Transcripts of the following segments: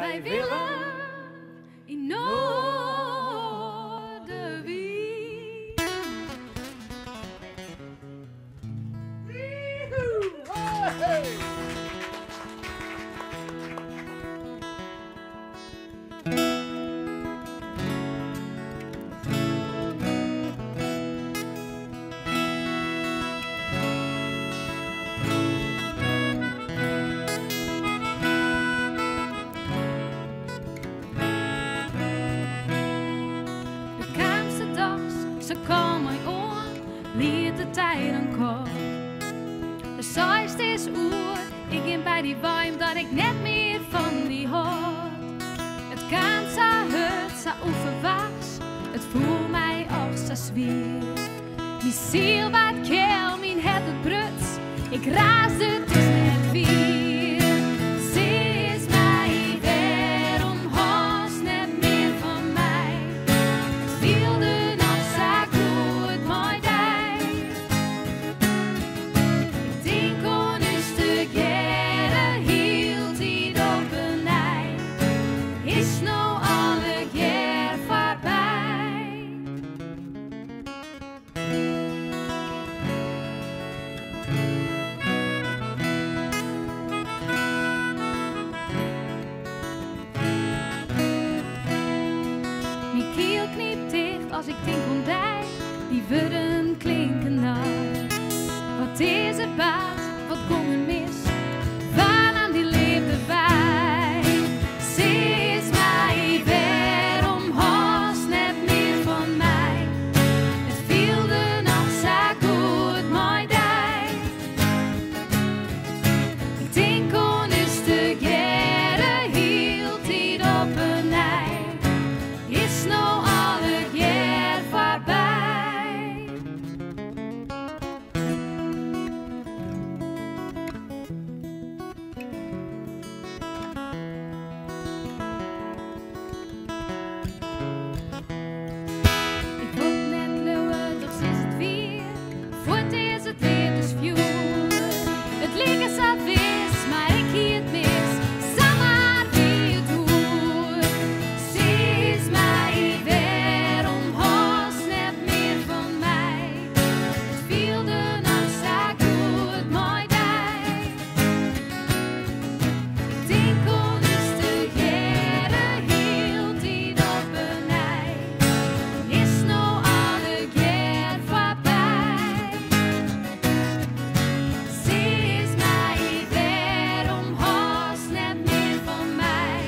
Wij willen in Noorderwiek. Ze kan mij aan, liet de tijden kort. De 6 uur, ik ging bij die wijn dat ik net meer van die hoort. Het kan zo hut, zo onverwachts, het voelt mij als zo zwier. Mijn ziel wat keel, mijn het het bruts, ik raasde tussen het vier. Als ik denk aan die, die woorden klinken naar. Wat is er baat, wat kon er mis? Waaraan die leefde wij? Ze is mij waarom haast net meer van mij. Het viel nog zo goed, mooi die. Ik denk aan een stuk jaren hield die op een ei. Is nou alle jaar voorbij. Ik word net leeuwen, toch is het weer. Voor het is het weer dus vuur. Het leek is al vis, maar ik hier het mis. Samen wie het hoort. Ze is mij waarom haast net meer van mij. Het viel nog zo goed, mooi die. Ik denk aan een stuk jaren hield die op een ei. Is nou alle jaar voorbij. Ze is mij waarom haast net meer van mij.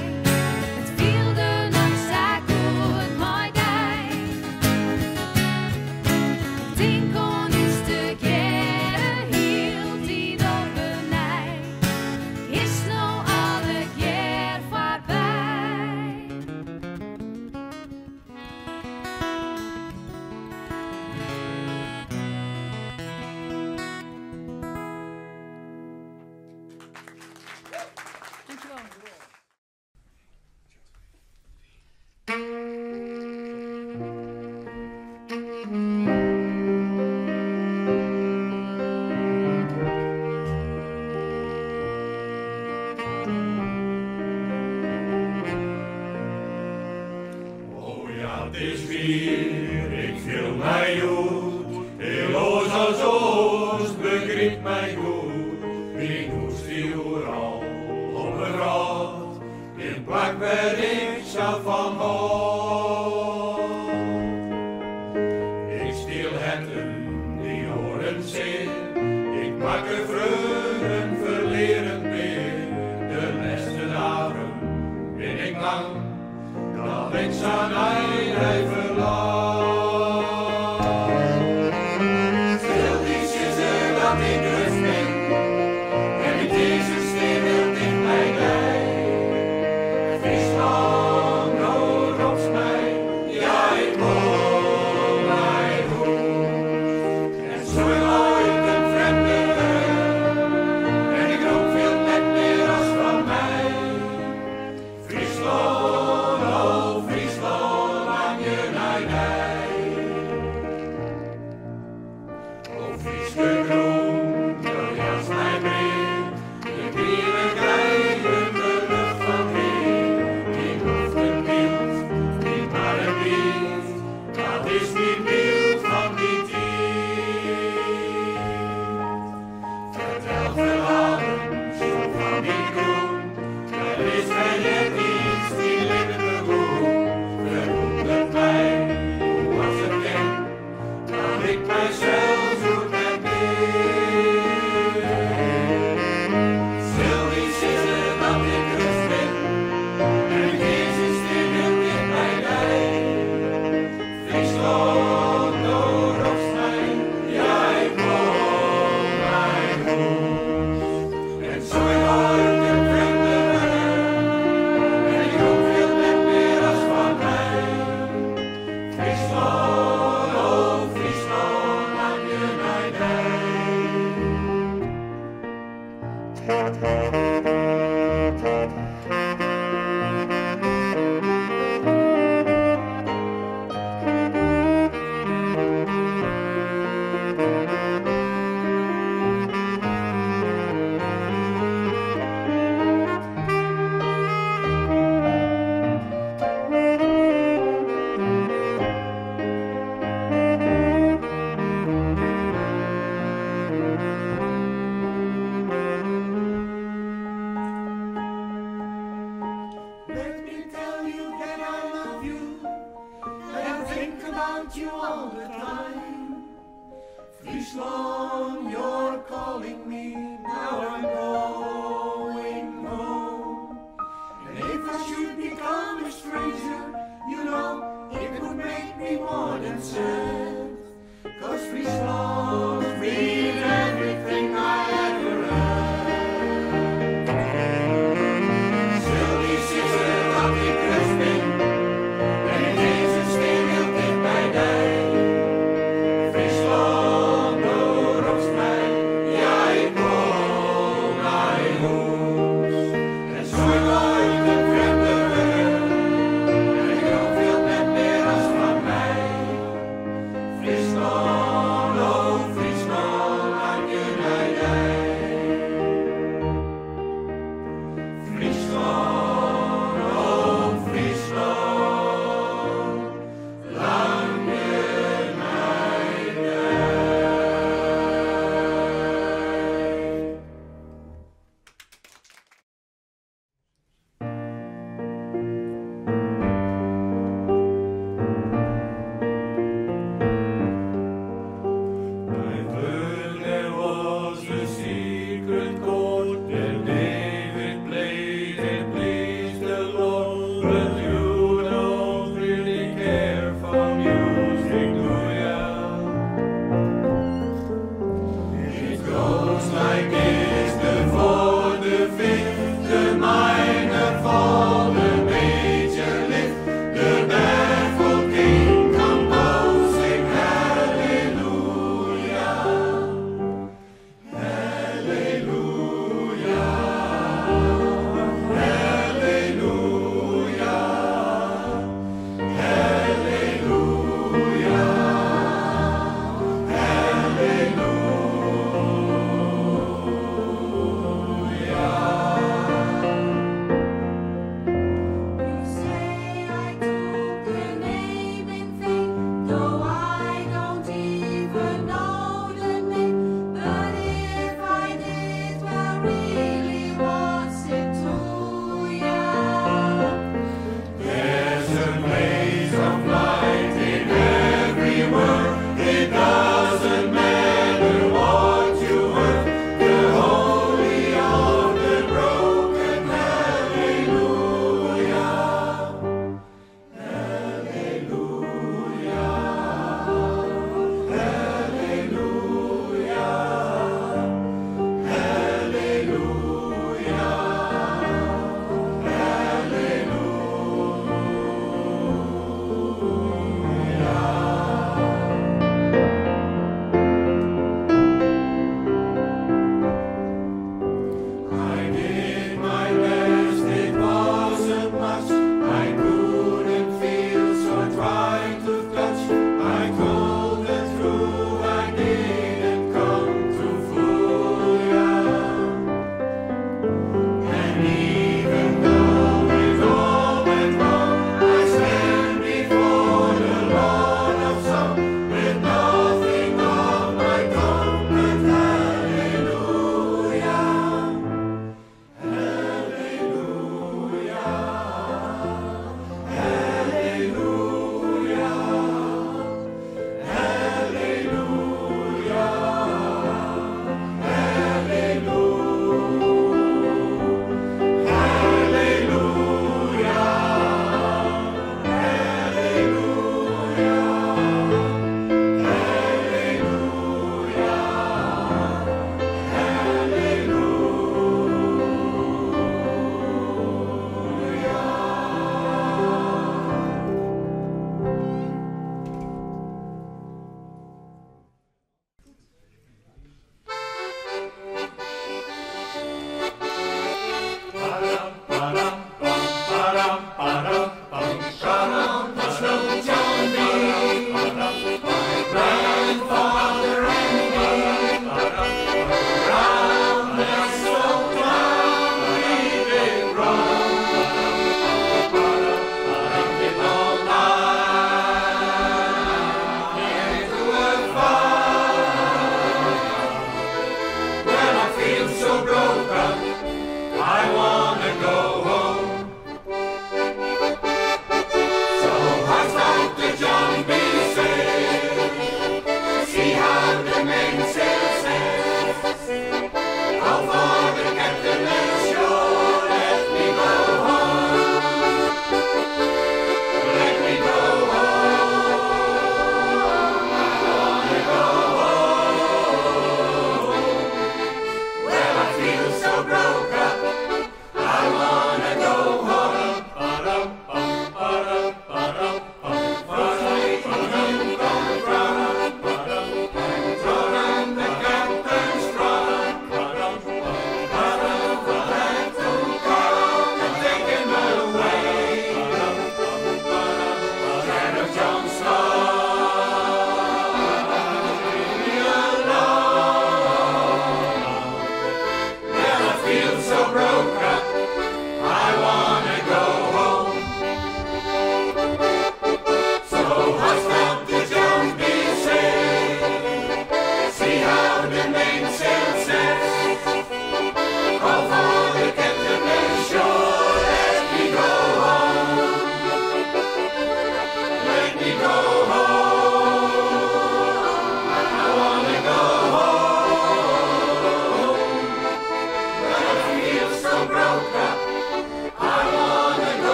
Het viel nog zo goed, mooi die. Ik denk aan een stuk jaren hield die op een ei. Is nou alle jaar voorbij. Dankjewel. Oh ja, het is weer, ik viel mij goed. Heel oos als oost, begrijpt mij goed. Wie moest die al op een rad, in plek waar ik zelf van houd. Ik stil het die oren zin, ik maak er vreugden verleren weer. De beste dagen ben ik lang. Dat ik zijn eigen verlang. Stil die zuster dat ik rust ben. En met deze stem wil dicht bij mij. Friesland, noord op mij. Ja, ik woon mij goed. En zo ooit een vreemde weg. En ik rook veel net meer als van mij. Friesland. Friesland, groen, You all the time. Friesland, you're calling me, now I'm going home. And if I should become a stranger, you know, it would make me more than sad. 'Cause Friesland means everything I ever had. Sylvie sister, dat ik rust ben, en in deze sfeer wil dit bij mij.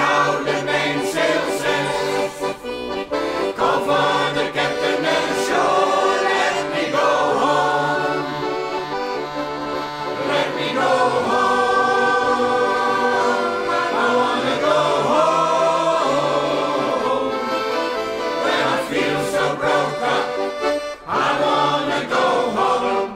now the mainsail sets. Call for the captain and shore, let me go home. Let me go home. I wanna go home. When I feel so broke up, I wanna go home.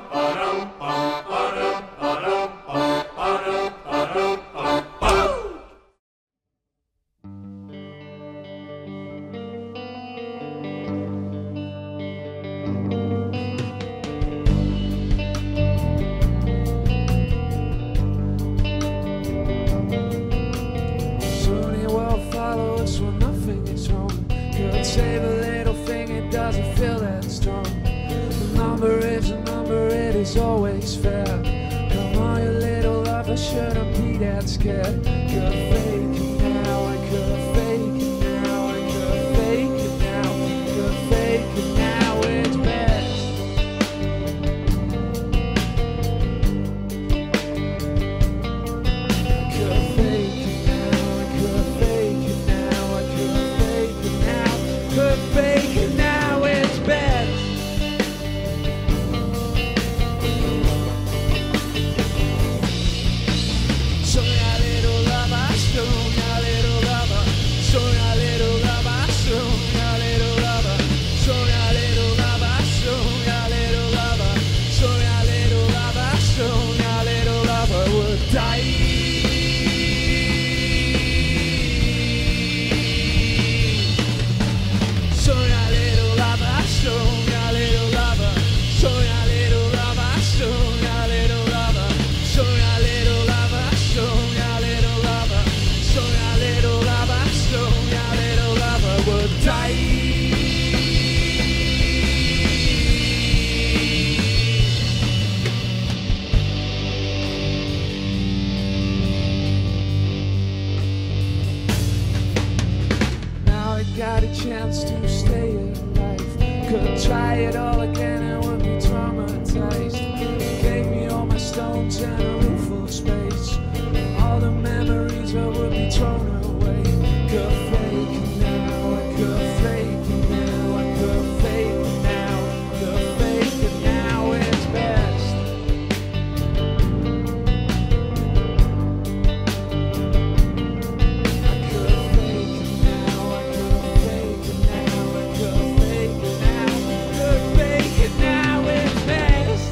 Soon he will follow us when nothing is wrong. Could save a little thing, it doesn't feel that strong. The number is a number, it is always fair. Come on, you little love, I shouldn't be that scared. Could fake it now, I could fake it now, I could fake it now, could fake it now, it's best. Could fake it now, I could fake it now, I could fake it now, could fake it now, it's best. Soy a little lover, soy a little lover, soy a little lover, soy a little lover, soy a little lover, soy a little lover, soy a little lover, soy a little lover would die. Soy a little lover, soy a little lover, soy a little lover, soy a little lover, soy a little lover, soy a little lover, soy a little lover, soy a little lover would die. Now I got a chance to stay alive. Could try it all again and would be traumatized. Gave me all my stones and a roof of space. All the memories I would be thrown away. Could fake it now, I could fake it now, I could fake it now, could fake it now, it's best. I could fake it now, I could fake it now, I could fake it now, could fake it now, it's best.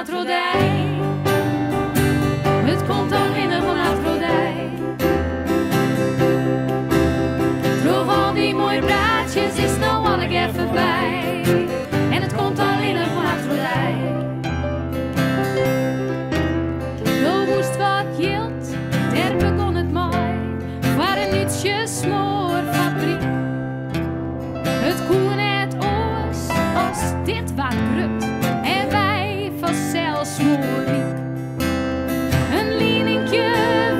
matrodij. Het komt alleen nog van matrodij. Droeg al die mooie praatjes is nou al ik even bij. En het komt alleen nog van matrodij. Zo moest wat jild, daar begon het mooi. Waar een uurtje smoorfabriek. Het koen het oors als dit wat grut. En wij vanzelf smoorriek. Een lieningje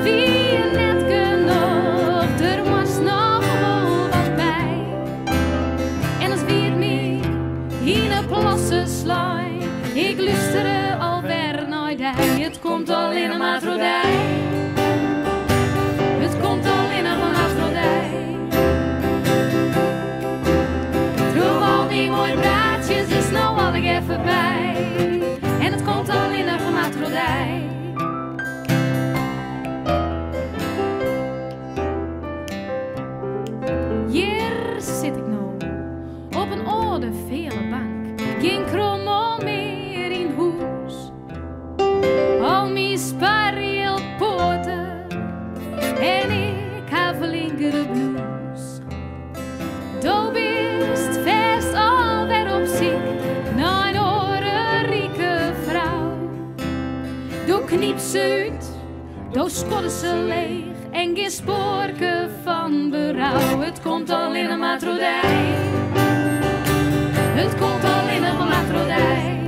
wie net genoeg. Er was nog wel wat bij. En als wie het mee in een plassen slaan. Ik luisterde alweer naar die. Het komt alleen een matrodij. Het komt alleen nog een matrodij. Droeg al die mooie praatjes is nou al ik even bij. En het komt alleen nog een matrodij. Hier zit ik nou op een oude vele bank. Geen krommel meer in huis. Al mijn sparrielpoten en ik heb linkere blues. Do bist vast alweer op ziek naar een orenrieke vrouw. Do kniep ze uit, do skodde ze leeg en geen spoorke van berouw. Het komt alleen een matrodij. Het komt alleen nog een matrodij.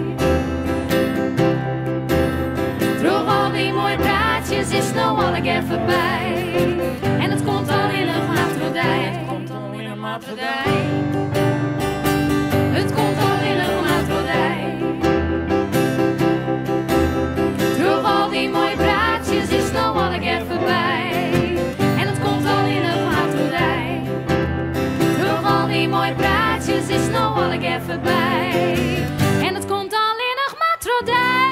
Droeg al die mooie praatjes is nou al ik even bij. En het komt alleen nog een matrodij. Het komt alleen een matrodij. Het komt alleen nog een matrodij. Droeg al die mooie praatjes is nou al ik even bij. En het komt alleen nog een matrodij. Droeg al die mooie praatjes is nou al ik even bij. En het komt alleen nog matrodij.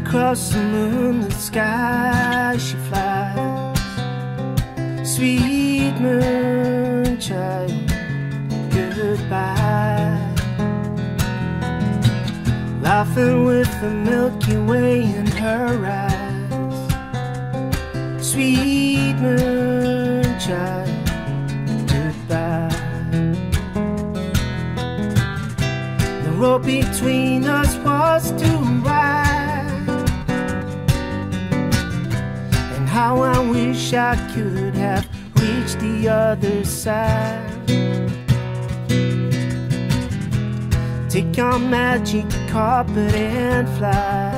Across the moonlit sky she flies, sweet moonchild, goodbye. Laughing with the Milky Way in her eyes, sweet moonchild, goodbye. The road between us was too wide. How I wish I could have reached the other side. Take your magic carpet and fly,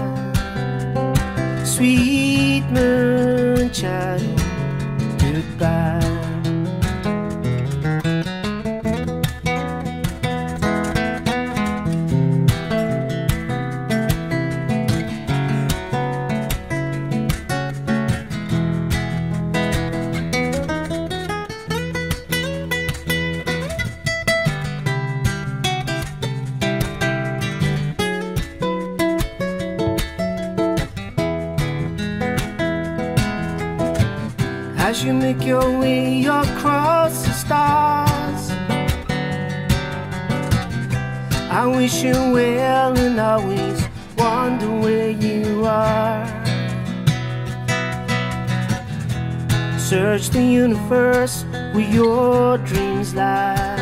sweet moonchild, goodbye. As you make your way across the stars, I wish you well and always wonder where you are. Search the universe where your dreams lie.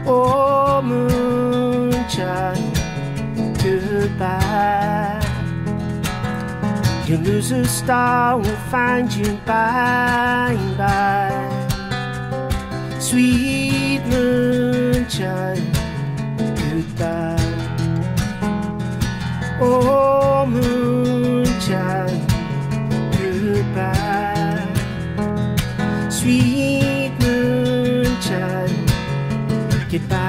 Oh, moonchild, goodbye. You lose a star, will find you by and by. Sweet moonchild, goodbye. Oh, moonchild, goodbye. get by.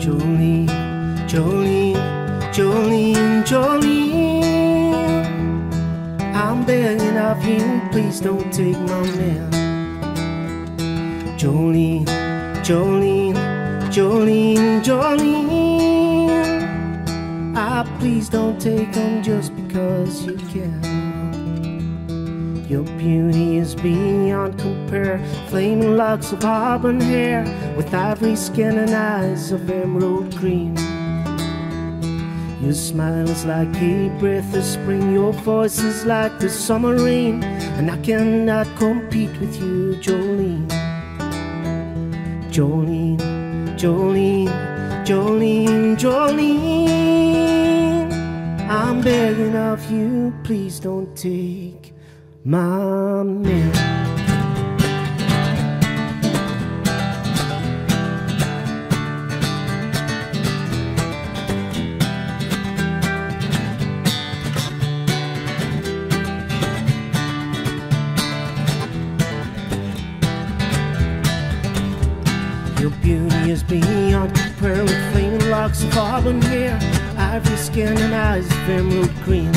Jolene, Jolene, Jolene, Jolene, I'm begging of you, please don't take my man. Jolene, Jolene, Jolene, Jolene, please don't take him just because you can. Your beauty is beyond compare, flaming locks of auburn hair, with ivory skin and eyes of emerald green. Your smile is like a breath of spring, your voice is like the summer rain, and I cannot compete with you, Jolene. Jolene, Jolene, Jolene, Jolene, I'm begging of you, please don't take my man. Your beauty is beyond compare, with flaming locks of auburn hair, ivory skin and eyes of emerald green.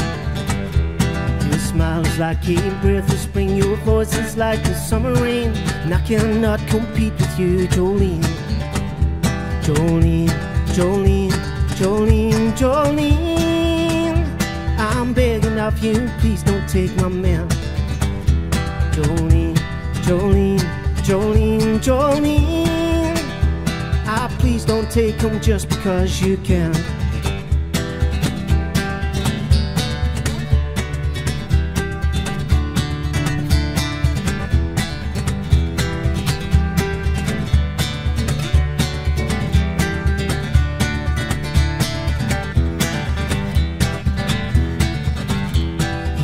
Your smile is like a breath of spring, your voice is like the summer rain, and I cannot compete with you, Jolene. Jolene, Jolene, Jolene, Jolene, I'm begging of you, please don't take my man. Jolene, Jolene, Jolene, Jolene, please don't take him just because you can.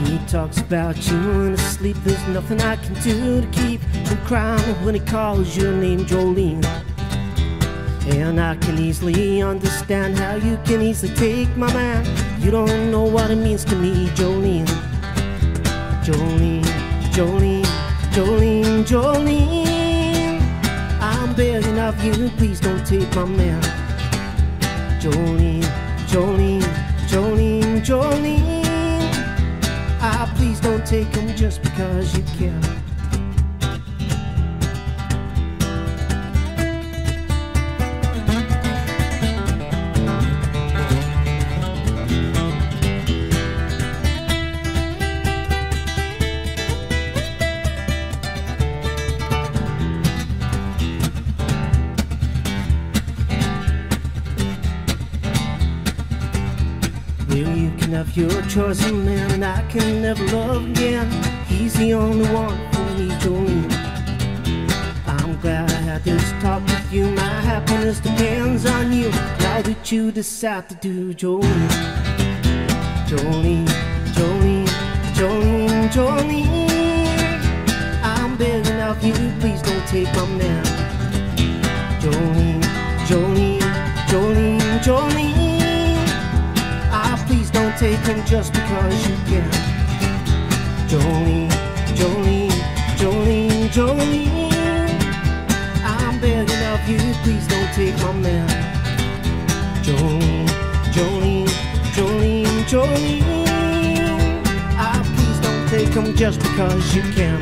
He talks about you in his sleep, there's nothing I can do to keep from crying when he calls your name, Jolene. And I can easily understand how you can easily take my man. You don't know what it means to me, Jolene. Jolene, Jolene, Jolene, Jolene, I'm begging of you, please don't take my man. Jolene, Jolene, Jolene, Jolene, please don't take him just because you can. Well, you can have your choice of man, and I can never love again. He's the only one for me, Jolene. I'm glad I had this talk with you. My happiness depends on you. How did you decide to do, Jolene? Jolene, Jolene, Jolene, Jolene, I'm begging of you, please don't take my man. Jolene, Jolene, Jolene, Jolene, please don't take him just because you can. Jolene, Jolene, Jolene, Jolene, I'm begging of you, please don't take my man. Jolene, Jolene, Jolene, Jolene, please don't take him just because you can.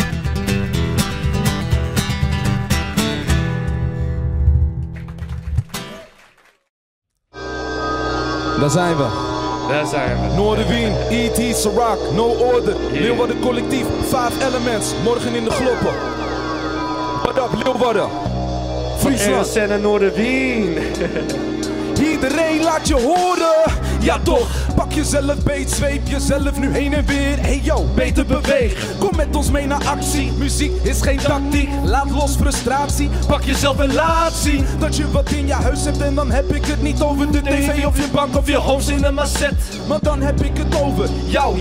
Daar zijn we. Daar zijn we. Noorderwien, E.T., Serac, No Order. Leeuwarden Collectief, 5 Elements. Morgen in de Gloppen. What up, Leeuwarden? Friesland. En Noorderwien. Iedereen laat je horen. Ja toch, pak jezelf beet, zweep jezelf nu heen en weer. Hey yo, beter beweeg. Kom met ons mee naar actie. Muziek is geen tactiek, laat los frustratie. Pak jezelf en laat zien dat je wat in je huis hebt. En dan heb ik het niet over de tv of je bank of je home cinema set. Maar dan heb ik het over jou,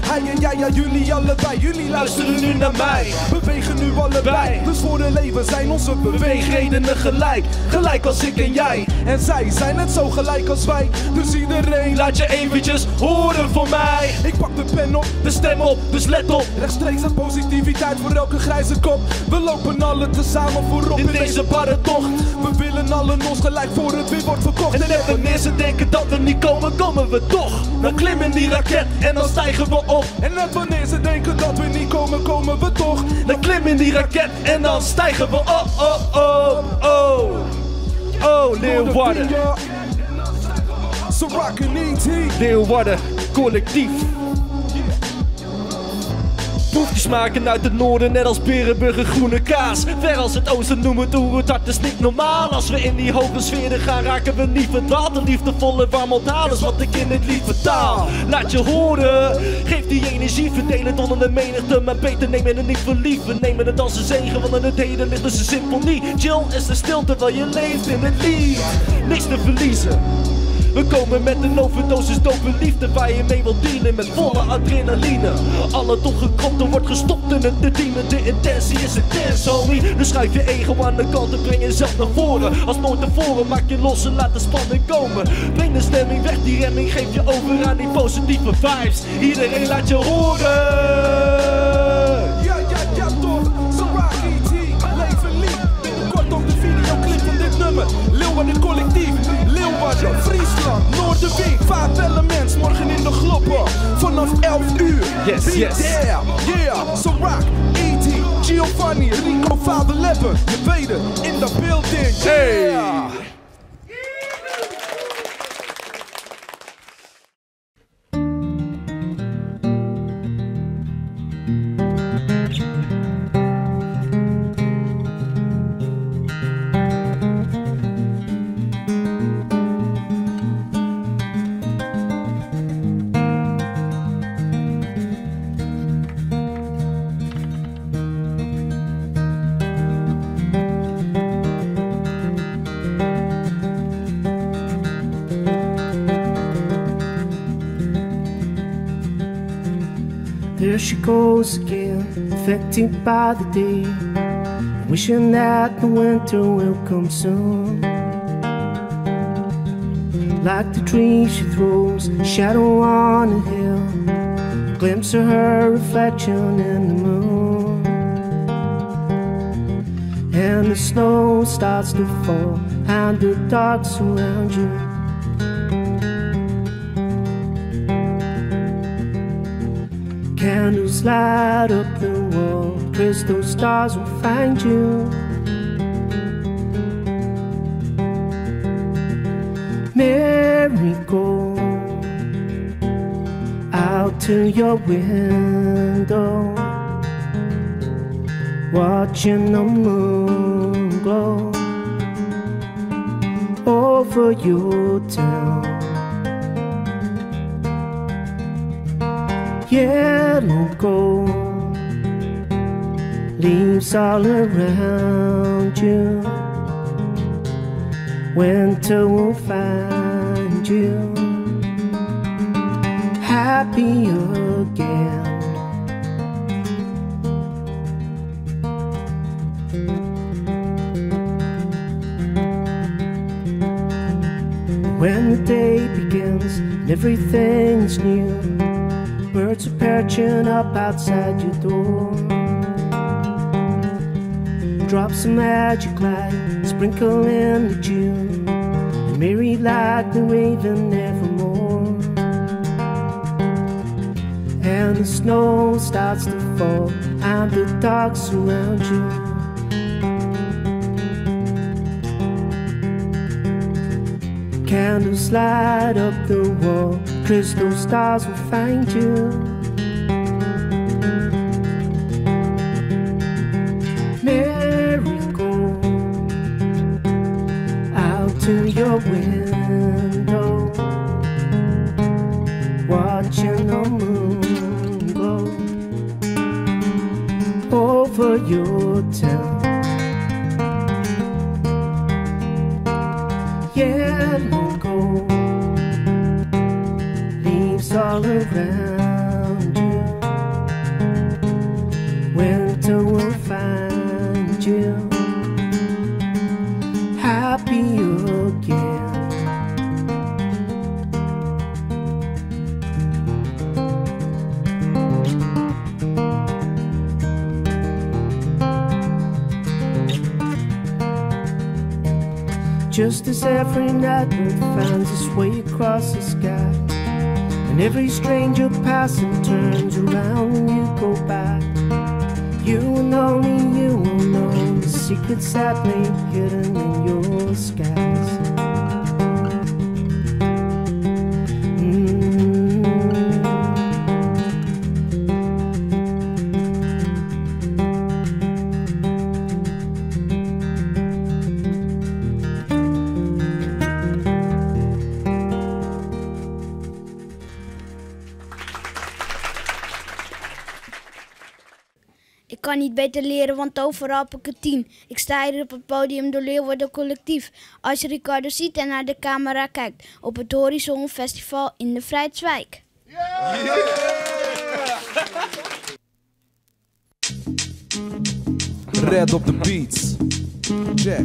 hij en jij, ja jullie allebei. Jullie luisteren nu naar mij, bewegen nu allebei. Dus voor een leven zijn onze beweegredenen gelijk. Gelijk als ik en jij. En zij zijn net zo gelijk als wij. Dus iedereen laat je eventjes horen voor mij. Ik pak de pen op, de stem op, dus let op. Rechtstreeks aan positiviteit voor elke grijze kop. We lopen alle tezamen voorop in deze barretocht. We willen alle ons gelijk voor het weer wordt verkocht. En net wanneer ze denken dat we niet komen, komen we toch. Dan klimmen die raket en dan stijgen we op. En net wanneer ze denken dat we niet komen, komen we toch. Dan klimmen die raket en dan stijgen we op. Oh, Leeuwarden. Serac en E.T. Leeuwarden Collectief. Proefjes maken uit het noorden, net als Berenburger groene kaas. Ver als het oosten noemen we het hart is niet normaal. Als we in die hoge sferen gaan, raken we niet verdwaald. De liefdevolle warm onthalen is wat ik in het lied vertaal. Laat je horen, geef die energie, verdelen het onder de menigte. Maar beter nemen het niet voor lief, we nemen het als een zegen. Want in het heden ligt dus een symfonie. Chill is de stilte terwijl je leeft in het lied. Niks te verliezen. We komen met een overdosis dope liefde waar je mee wilt dealen met volle adrenaline. Alle topgekropten wordt gestopt in het dienen. De intentie is intens, homie. Dus schuif je ego aan de kant en breng jezelf naar voren. Als nooit tevoren maak je los en laat de spanning komen. Breng de stemming weg, die remming geef je over aan die positieve vibes. Iedereen laat je horen. Ja toch, Serac, E.T. Leven lief. Binnenkort op de videoclip van dit nummer. Leeuwarden Collectief, Leeuwarden, Friesland, Noorderwien, 5 Elements, morgen in de Gloppen, vanaf 11 uur. Yes. There, yeah, Serac, E.T., Giovanni, Rico, Vader Leppen, je weet het, in de building, yeah! There she goes again, affected by the day, wishing that the winter will come soon. Like the tree she throws shadow on a hill, a glimpse of her reflection in the moon. And the snow starts to fall and the dark surrounds you. Candles light up the wall, crystal stars will find you. Mary, go out to your window, watching the moon glow over your town. Yellow gold, leaves all around you. Winter will find you happy again. When the day begins and everything's new, birds are perching up outside your door. Drops of magic light sprinkle in the dew, and merry like the raven evermore. And the snow starts to fall and the dark surrounds you. Candles light up the wall, crystal stars will find you. Miracle out to your window, watching the moon glow over your town. Yellow gold leaves all around you. Winter will find you happy again. Just as every nightbird finds its way across the sky, and every stranger passing turns around when you go by, you and only you will know the secrets that lay hidden in your skies. Ik kan niet beter leren, want overal heb ik een 10. Ik sta hier op het podium door Leeuwarden Collectief. Als je Ricardo ziet en naar de camera kijkt, op het Horizon Festival in de Vrijtswijk. Red op de beats. Check.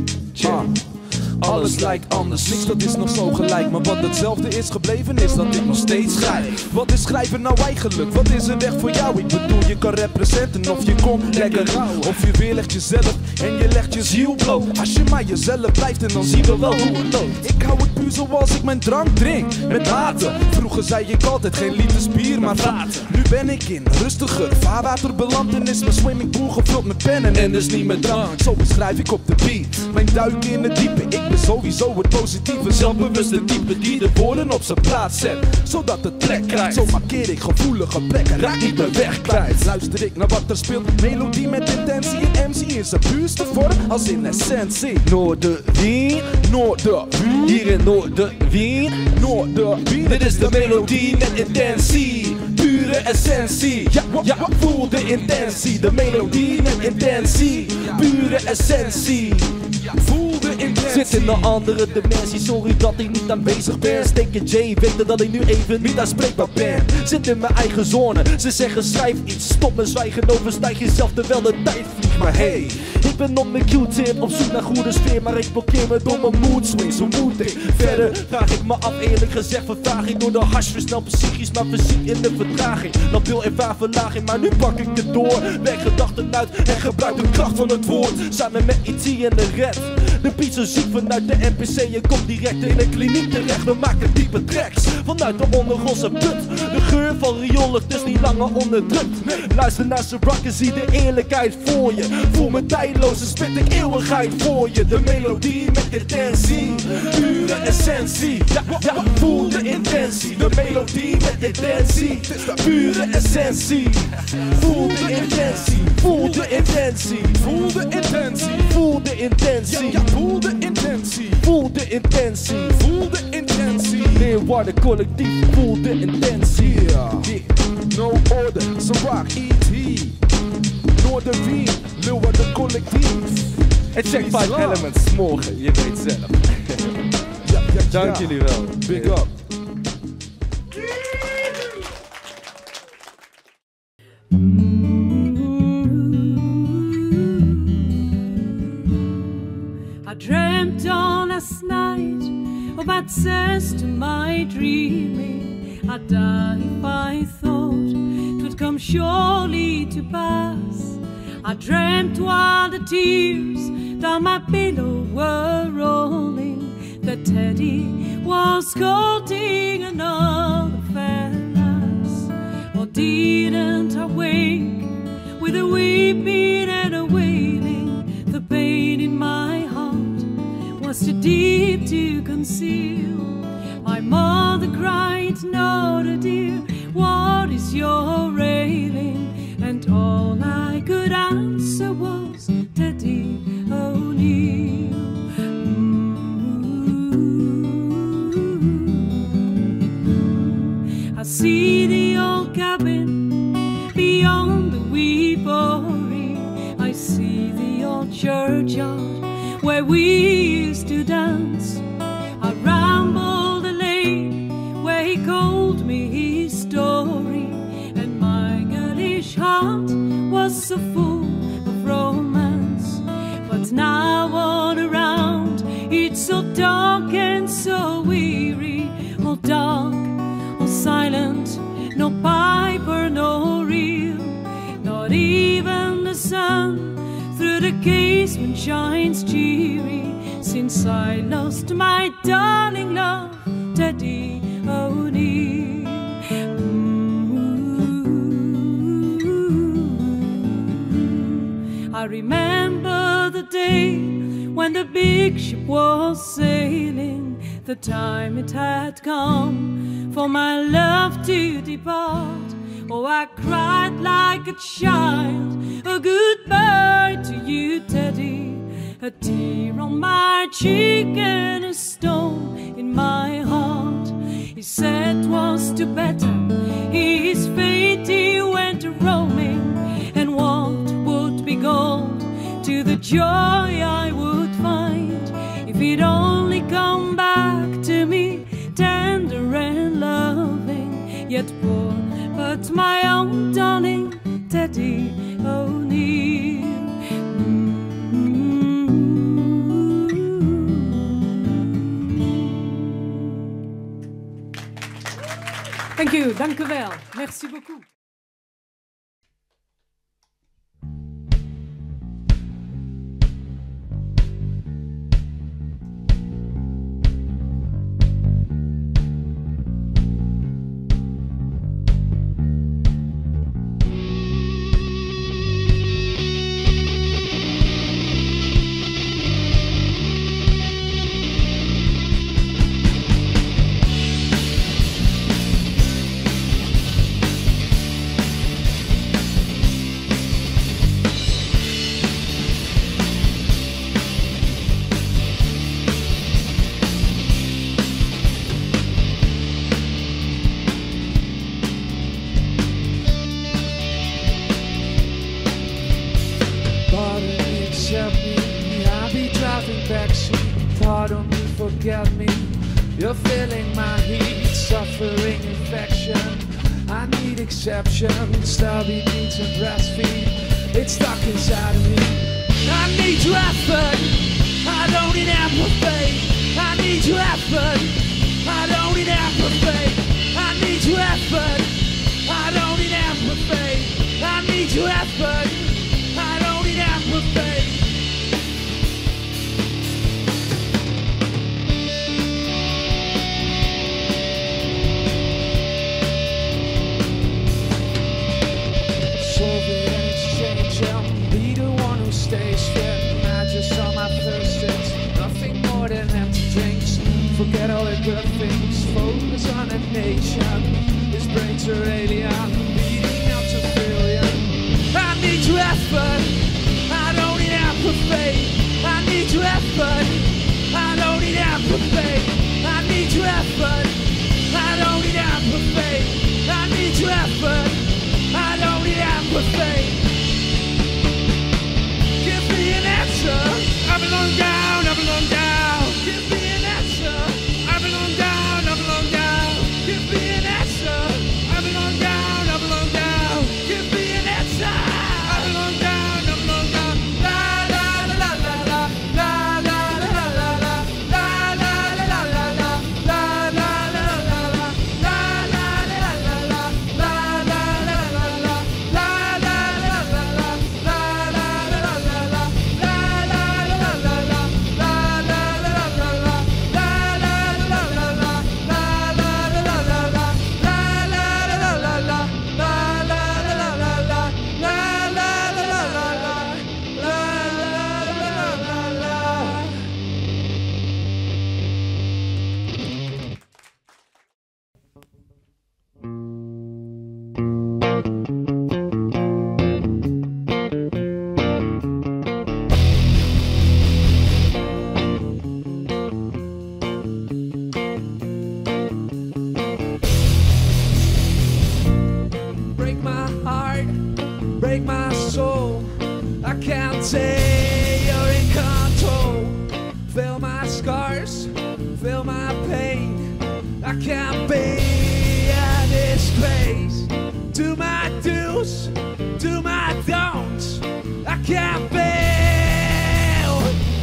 Alles lijkt anders, niks dat is nog zo gelijk. Maar wat hetzelfde is gebleven is dat ik nog steeds schrijf. Wat is schrijven nou eigenlijk? Wat is een weg voor jou? Ik bedoel, je kan representen of je komt lekker rauw. Of je weerlegt jezelf en je legt je ziel bloot. Als je maar jezelf blijft en dan zien we wel hoe het loopt. Ik hou het puur zoals ik mijn drank drink, met mate. Vroeger zei ik altijd geen liters bier, maar vaten. Nu ben ik in rustiger vaarwater beland en is mijn swimmingpool gevuld met pennen en dus niet met drank. Zo beschrijf ik op de beat mijn duik in het diepe. Ik ben sowieso het positieve, zelfbewuste type die de woorden op zijn plaats zet, zodat het trek krijgt. Zo markeer ik gevoelige plekken, raak niet de weg kwijt. Luister ik naar wat er speelt, melodie met intentie. Een MC in zijn puurste vorm, als in essentie. Noorderwien, Noorderwien, hier in Noorderwien, Noorderwien. dit is de melodie met intentie, pure essentie. Ja, voel de intentie, de melodie met intentie, pure essentie. Voel de intentie. Zit in een andere dimensie, sorry dat ik niet aanwezig ben. Steek je J, weten dat ik nu even niet aanspreekbaar ben. Zit in mijn eigen zone, ze zeggen schrijf iets. Stop me zwijgen, overstijg jezelf terwijl de tijd vliegt. Maar hey, ik ben op mijn Q-tip, op zoek naar goede sfeer. Maar ik blokkeer me door mijn mood swings, hoe moet ik? Verder vraag ik me af, eerlijk gezegd vervaag ik. Door de hash versnel psychisch, maar fysiek in de vertraging. Dan wil ervaar verlaging, maar nu pak ik het door. Werk gedachten uit en gebruik de kracht van het woord. Samen met E.T. en de red. De beat zo ziek vanuit de NPC, je komt direct in een kliniek terecht. We maken diepe tracks vanuit de ondergrondse put. De geur van riool ligt dus niet langer onderdrukt. Nee. Luister naar z'n rakken, zie de eerlijkheid voor je. Voel me tijdloos en spit ik eeuwigheid voor je. De melodie met intentie, pure essentie. Ja, voel de intentie. De melodie met intentie, pure essentie. Voel de intentie, voel de intentie. Voel de intentie. Voel de intentie. Ja, voel de intentie. Voel de intentie. Voel de intentie. Leeuwarden Collectief, voel de intentie. Yeah. No order, Zorak, E.T. Noorderwien, Leeuwarden Collectief. En check 5 Elements morgen, je weet zelf. Dank jullie wel. Big up. I dreamt on last night about sense to my dreaming. I'd die if I thought 'twould come surely to pass. I dreamt while the tears down my pillow were rolling, that Teddy was scolding another fellas. Or didn't I wake with a weeping and a wailing? The pain in my heart was too deep to conceal. My My mother cried, "Nora dear, what is your railing?" And all I could answer was, "Teddy O'Neill." I see the old cabin beyond the wee Boree. I see the old churchyard where we used to dance. I rambled the lane where he told me his story, and my girlish heart was so full of romance. But now all around it's so dark and so weary, all dark, all silent, no piper, no reel, not even the sun through the casement shines cheery, since I lost my darling love, Teddy O'Neill. I remember the day when the big ship was sailing, the time it had come for my love to depart. Oh, I cried like a child, a goodbye to you, Teddy, a tear on my cheek and a stone in my heart. He said 'twas too better, his fate he went roaming, and what would be gold to the joy I would find if he'd only come back to me, tender and loving, yet poor, but my own darling Teddy O'Neill. Thank you, dank u wel. Merci beaucoup. Pardon me, forget me. You're feeling my heat, suffering infection. I need exception. Stubby needs and breastfeed. It's stuck inside of me. I need your effort. I don't need empathy. I need your effort. I don't need empathy. I need your effort. I don't need empathy. I need your effort. I don't need empathy. Soviet exchange, I'll be the one who stays fit. I just saw my say you're in control. Feel my scars, feel my pain. I can't be a disgrace. Do my do's, do my don'ts. I can't fail.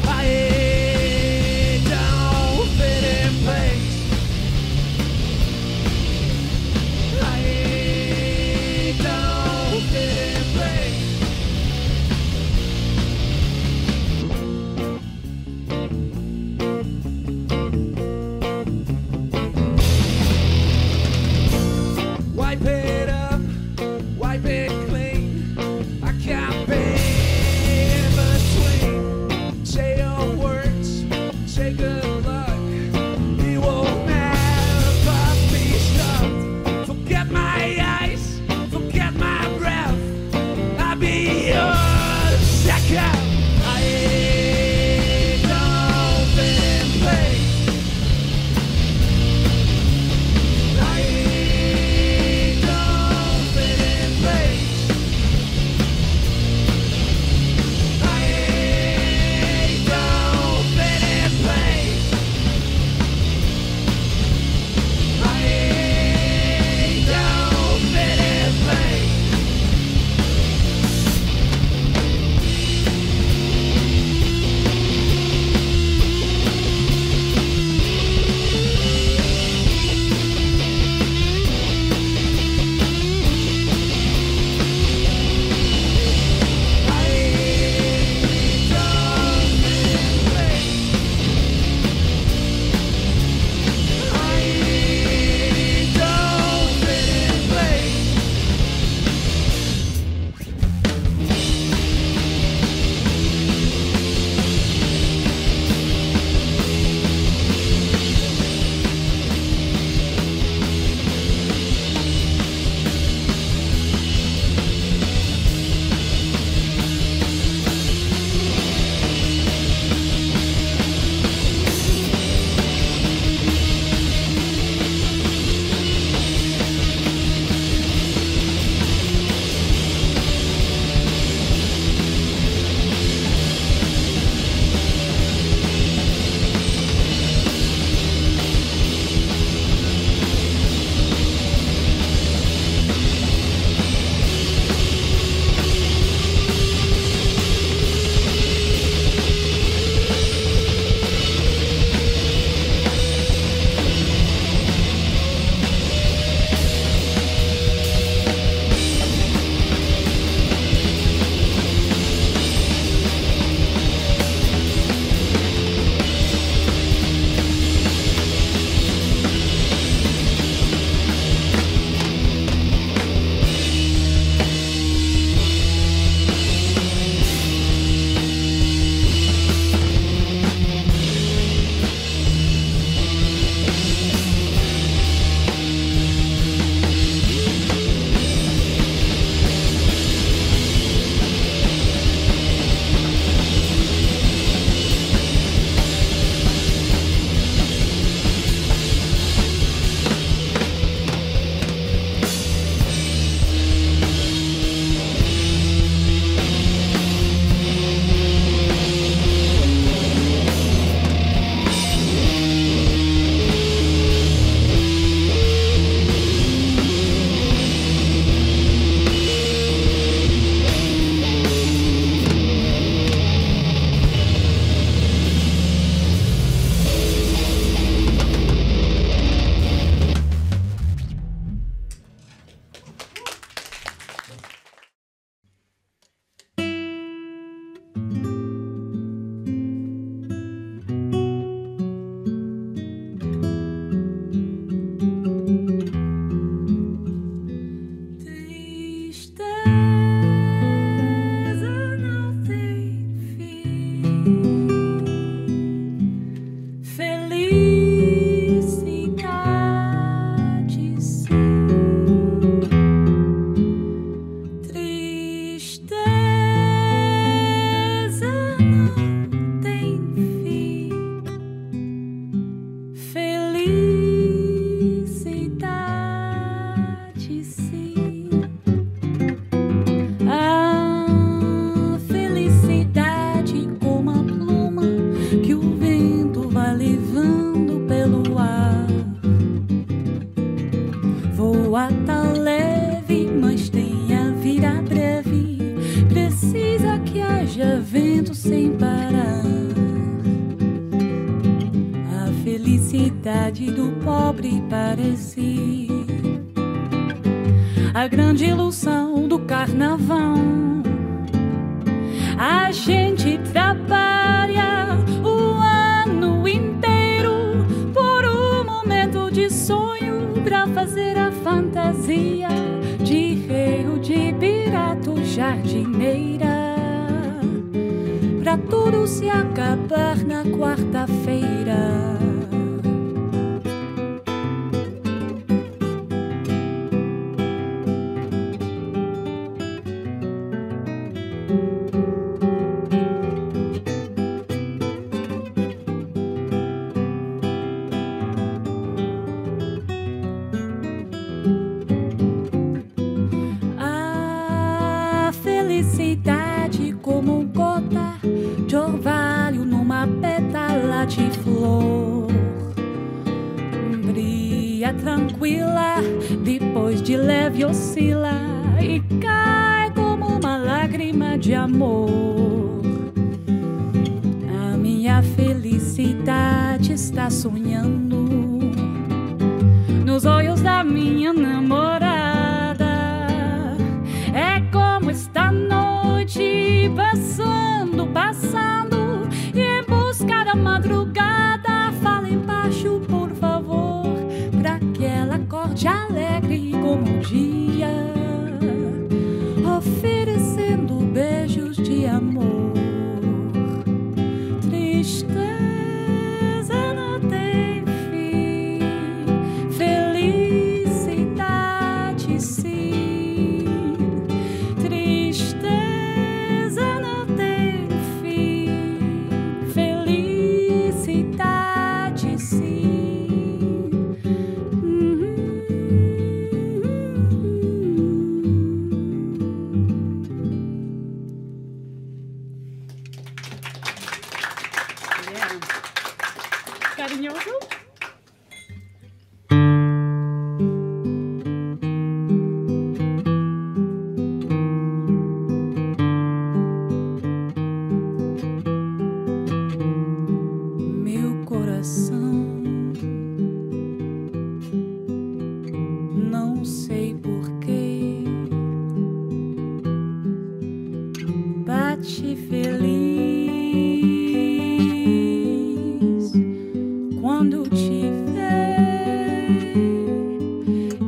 I don't fit in place. I don't fit in place. sem parar. A felicidade do pobre parece a grande ilusão do carnaval. A gente trabalha o ano inteiro por um momento de sonho pra fazer a fantasia de rei ou de pirata ou jardineira, pra tudo se acabar na quarta-feira. Como gota de orvalho numa pétala de flor, brilha tranquila, depois de leve oscila e cai como uma lágrima de amor. A minha felicidade está sonhando nos olhos da minha namorada. É como esta noite passando, passando, e em busca da madrugada. Fala embaixo, por favor, pra que ela acorde alegre como o dia, oferecendo beijos de amor. Tristeza não tem fim, felicidade sim. Tristeza não tem fim, felicidade sim. Carinhoso? Meu coração, não sei porquê, bate feliz quando te ver,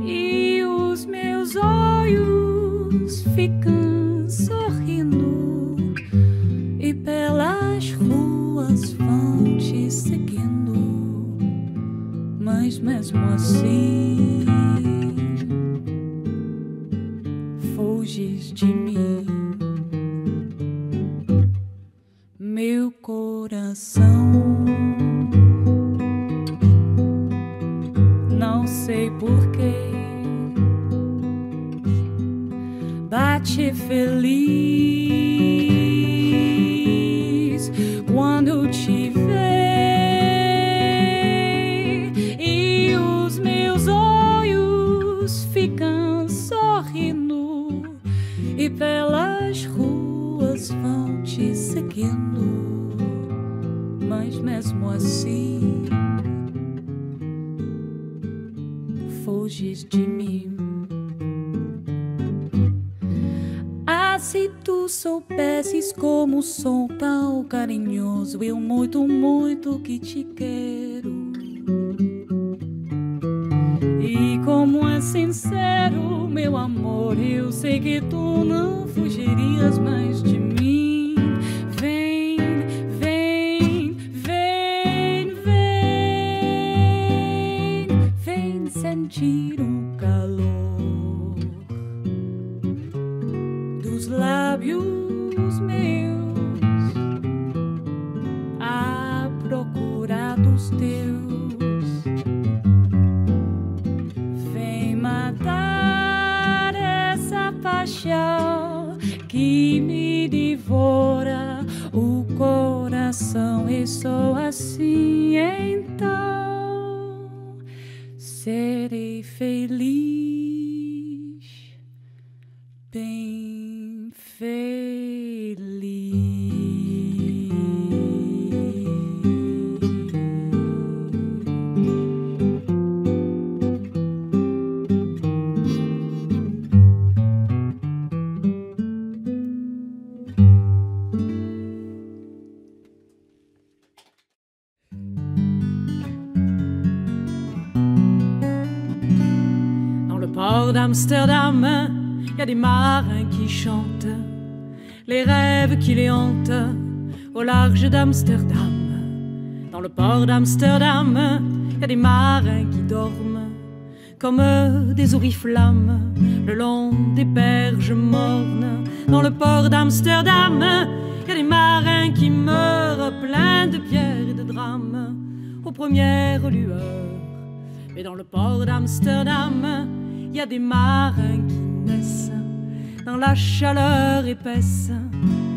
e os meus olhos ficam sorrindo e pelas ruas vão te seguindo, mas mesmo assim fuges de mim. Meu coração, não sei porquê, bate feliz quando te ver, e os meus olhos ficam sorrindo e pelas ruas vão te seguindo, mas mesmo assim fuges de mim. Ah, se tu soubesses como sou tão carinhoso, eu muito, muito que te quero, e como é sincero meu amor, eu sei que tu não fugirias mais de mim. Vem, vem, vem, vem, vem sentir o calor dos lábios meus à procura dos teus. Vem matar essa paixão que me devora o coração, e sou assim então serei feliz, bem feliz. port d'Amsterdam, il y a des marins qui chantent les rêves qui les hantent au large d'Amsterdam. Dans le port d'Amsterdam, il y a des marins qui dorment comme des oriflammes le long des berges mornes. Dans le port d'Amsterdam, il y a des marins qui meurent pleins de pierres et de drames aux premières lueurs. Mais dans le port d'Amsterdam, il y a des marins qui naissent dans la chaleur épaisse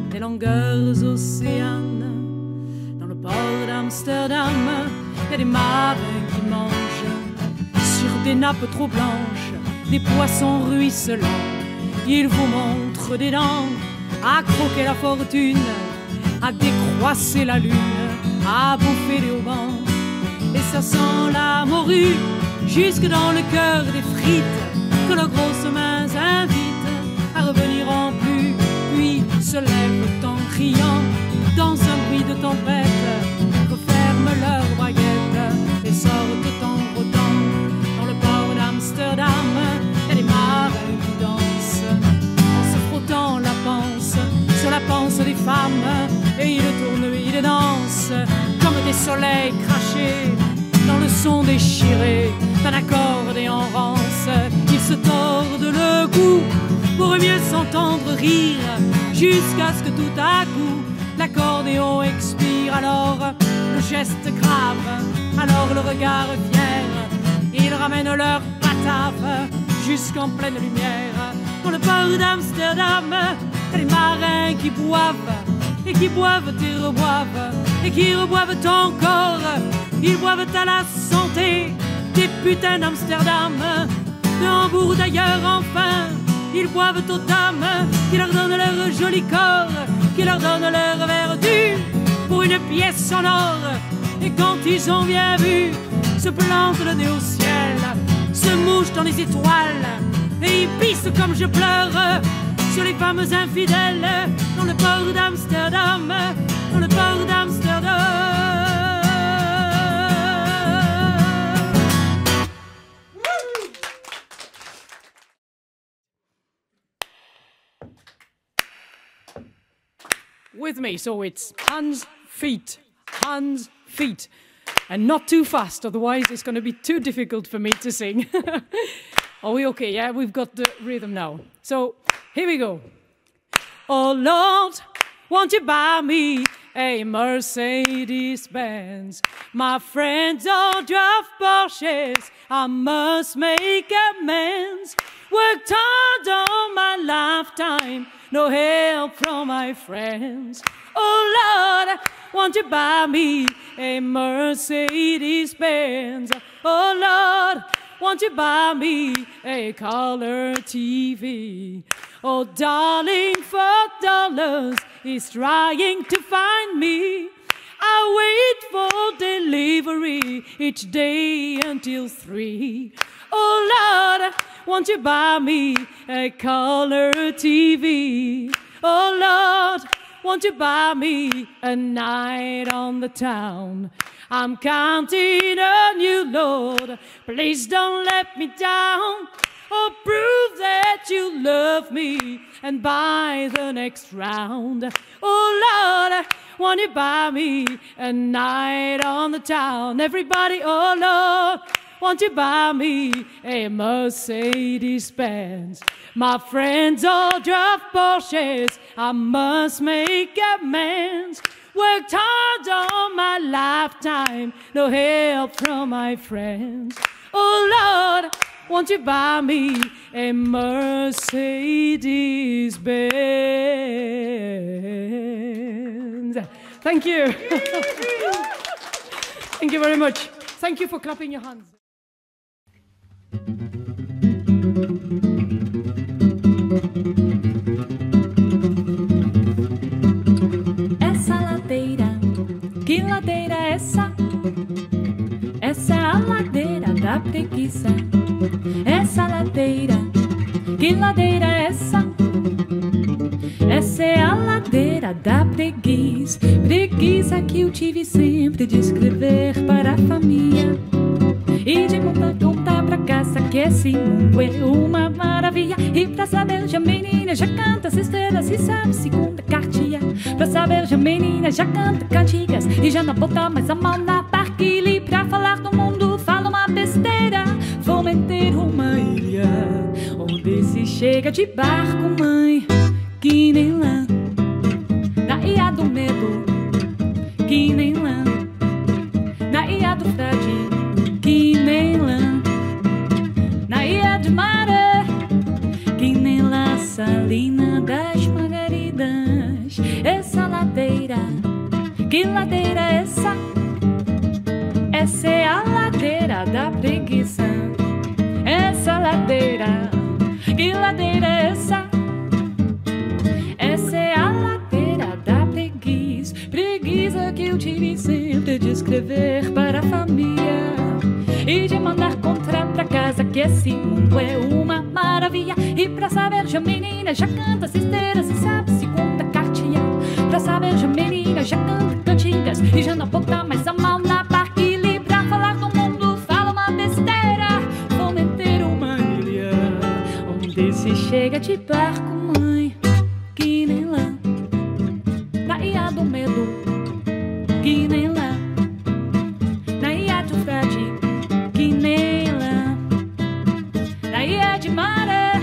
des longueurs océanes. Dans le port d'Amsterdam, il y a des marins qui mangent sur des nappes trop blanches des poissons ruisselants. Ils vous montrent des dents à croquer la fortune, à décroisser la lune, à bouffer les haubans. Et ça sent la morue jusque dans le cœur des frites que leurs grosses mains invitent à revenir en plus, puis se lèvent en criant dans un bruit de tempête, referment leurs baguettes et sortent en rotant. Dans le port d'Amsterdam, il y a des marins qui dansent en se frottant la panse sur la panse des femmes, et ils tournent, ils dansent comme des soleils crachés dans le son déchiré d'un accordéon rance. Ils se tordent le cou pour mieux s'entendre rire, jusqu'à ce que tout à coup l'accordéon expire. Alors le geste grave, alors le regard fier, ils ramènent leur batave jusqu'en pleine lumière. Dans le port d'Amsterdam, il y a des marins qui boivent et qui boivent et reboivent et qui reboivent encore. Ils boivent à la santé des putains d'Amsterdam, de Hambourg d'ailleurs enfin. Ils boivent aux dames qui leur donnent leur joli corps, qui leur donnent leur vertu pour une pièce en or. Et quand ils ont bien vu, se plantent le nez au ciel, se mouchent dans les étoiles, et ils pissent comme je pleure sur les femmes infidèles. Dans le port d'Amsterdam, dans le port d'Amsterdam. With me, so it's hands, feet, and not too fast, otherwise it's going to be too difficult for me to sing. Are we okay? Yeah, we've got the rhythm now. So here we go. Oh Lord, won't you buy me a Mercedes-Benz? My friends all drive Porsches, I must make amends. Worked hard all my lifetime, no help from my friends. Oh Lord, won't you buy me a Mercedes-Benz? Oh Lord, won't you buy me a color TV? Oh darling, $4 is trying to find me. I wait for delivery each day until 3. Oh Lord, won't you buy me a color TV? Oh Lord, won't you buy me a night on the town? I'm counting on you, Lord. Please don't let me down. Oh, prove that you love me and buy the next round. Oh Lord, won't you buy me a night on the town? Everybody, oh Lord, won't you buy me a Mercedes-Benz? My friends all drive Porsches, I must make amends. Worked hard all my lifetime, no help from my friends. Oh Lord, won't you buy me a Mercedes-Benz? Thank you. Thank you very much. Thank you for clapping your hands. Essa ladeira, que ladeira é essa? Essa é a ladeira da preguiça. Essa ladeira, que ladeira é essa? Essa é a ladeira da preguiça. Preguiça que eu tive sempre de escrever para a família e de contar pra casa que esse mundo é uma maravilha. E pra saber já menina já canta as estrelas e sabe segunda cartilha. Pra saber já menina já canta cantigas e já não bota mais a mão na barquilha. Pra falar do mundo fala uma besteira. Vou meter uma ilha onde se chega de barco, mãe, que nem lã. Na ilha do medo, que nem lã. Na ilha do frade, que nem lã. Na ilha de maré, que nem la salina das margaridas. Essa ladeira, que ladeira é essa? Essa é a ladeira da preguiça. Essa ladeira, que ladeira é essa? Essa é a ladeira da preguiça. Preguiça que eu tive sempre de escrever para a família e de mandar contar pra casa que esse mundo é uma maravilha. E pra saber já menina já canta as esteiras e sabe segunda cartilha. Pra saber já menina já canta cantigas e já não bota mais a mão na barquilha. Pra falar do mundo fala uma besteira. Vou meter uma ilha onde se chega de barco, mãe, que nem lã. Na ilha do medo, que nem lã. Na ilha do frade, que nem lã. Na ilha de maré,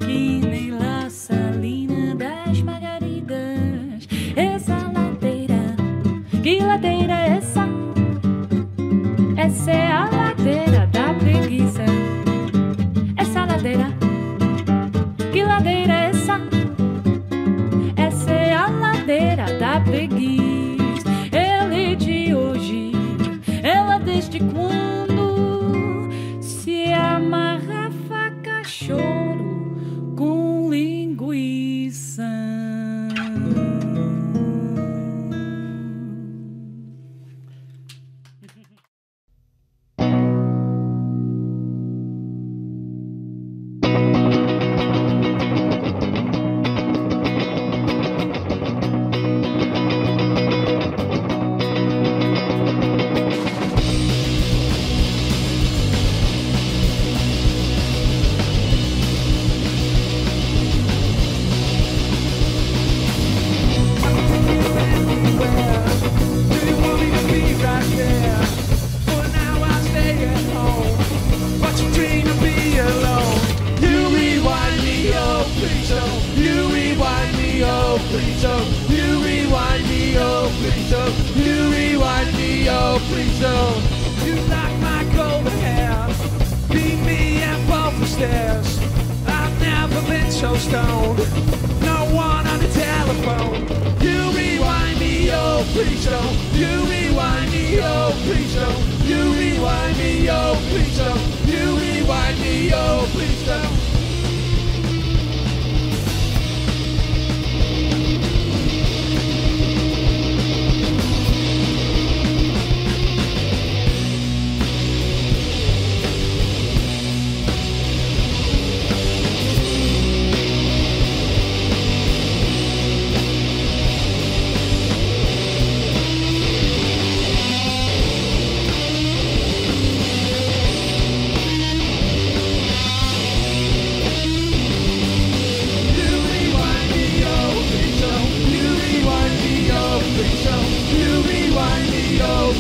que nem la salina das margaridas. Essa ladeira, que ladeira é essa? Essa é a ladeira da preguiça. Essa ladeira, que ladeira é essa? Essa é a ladeira da preguiça. Ela é de hoje, ela desde quando se amarra faca choro com linguiça.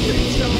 Please don't